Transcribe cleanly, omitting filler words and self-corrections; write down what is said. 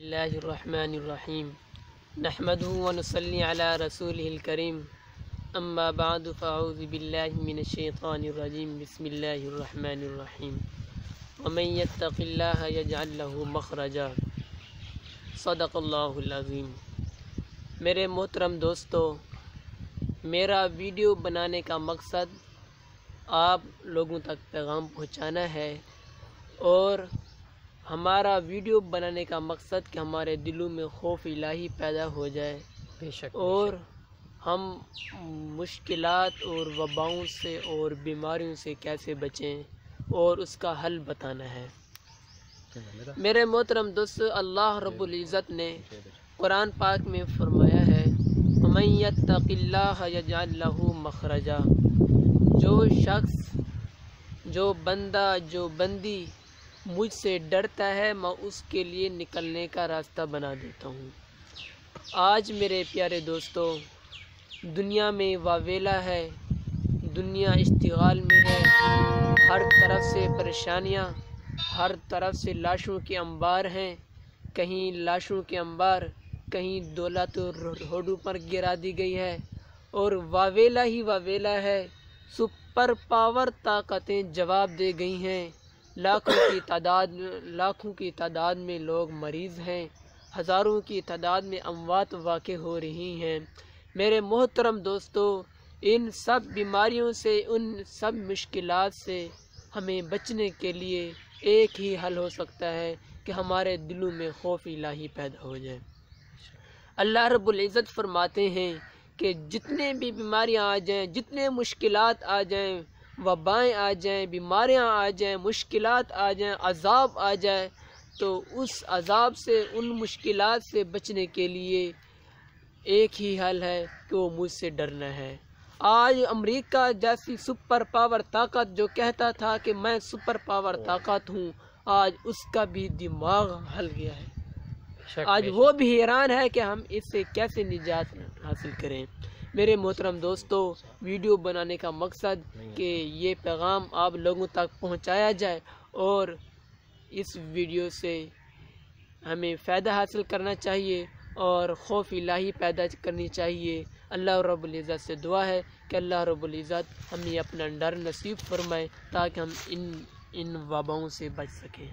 اللہ الرحمن الرحیم نحمدہ ونصلی علی رسولہ الکریم اما بعد فاعوذ باللہ من الشیطان الرجیم بسم اللہ الرحمن الرحیم ومن یتق اللہ یجعل لہ مخرجا صدق اللہ العظیم۔ میرے محترم دوستو، میرا ویڈیو بنانے کا مقصد آپ لوگوں تک پیغام پہنچانا ہے، اور ہمارا ویڈیو بنانے کا مقصد کہ ہمارے دلوں میں خوف الہی پیدا ہو جائے، اور ہم مشکلات اور وباؤں سے اور بیماریوں سے کیسے بچیں اور اس کا حل بتانا ہے۔ میرے محترم دوست، اللہ رب العزت نے قرآن پاک میں فرمایا ہے وَمَن يَتَّقِ اللَّهَ يَجْعَل لَّهُ مَخْرَجًا، جو شخص، جو بندہ، جو بندی مجھ سے ڈرتا ہے، میں اس کے لیے نکلنے کا راستہ بنا دیتا ہوں۔ آج میرے پیارے دوستو، دنیا میں واویلا ہے، دنیا اشتغال میں ہے، ہر طرف سے پریشانیاں، ہر طرف سے لاشوں کے انبار ہیں، کہیں لاشوں کے انبار، کہیں دولت روڈوں پر گرا دی گئی ہے، اور واویلا ہی واویلا ہے۔ سپر پاور طاقتیں جواب دے گئی ہیں، لاکھوں کی تعداد میں لوگ مریض ہیں، ہزاروں کی تعداد میں اموات واقع ہو رہی ہیں۔ میرے محترم دوستو، ان سب بیماریوں سے، ان سب مشکلات سے ہمیں بچنے کے لیے ایک ہی حل ہو سکتا ہے کہ ہمارے دلوں میں خوف الہی پیدا ہو جائے۔ اللہ رب العزت فرماتے ہیں کہ جتنے بھی بیماریاں آ جائیں، جتنے مشکلات آ جائیں، وبائیں آ جائیں، بیماریاں آ جائیں، مشکلات آ جائیں، عذاب آ جائے، تو اس عذاب سے، ان مشکلات سے بچنے کے لیے ایک ہی حل ہے کہ وہ مجھ سے ڈرنا ہے۔ آج امریکہ جیسی سپر پاور طاقت جو کہتا تھا کہ میں سپر پاور طاقت ہوں، آج اس کا بھی دماغ ہل گیا ہے۔ آج وہ بھی حیران ہے کہ ہم اس سے کیسے نجات حاصل کریں۔ میرے محترم دوستو، ویڈیو بنانے کا مقصد کہ یہ پیغام آپ لوگوں تک پہنچایا جائے، اور اس ویڈیو سے ہمیں فائدہ حاصل کرنا چاہیے اور خوف الہی پیدا کرنی چاہیے۔ اللہ رب العزت سے دعا ہے کہ اللہ رب العزت ہمیں اپنا ڈر نصیب فرمائے تاکہ ہم ان وباؤں سے بچ سکیں۔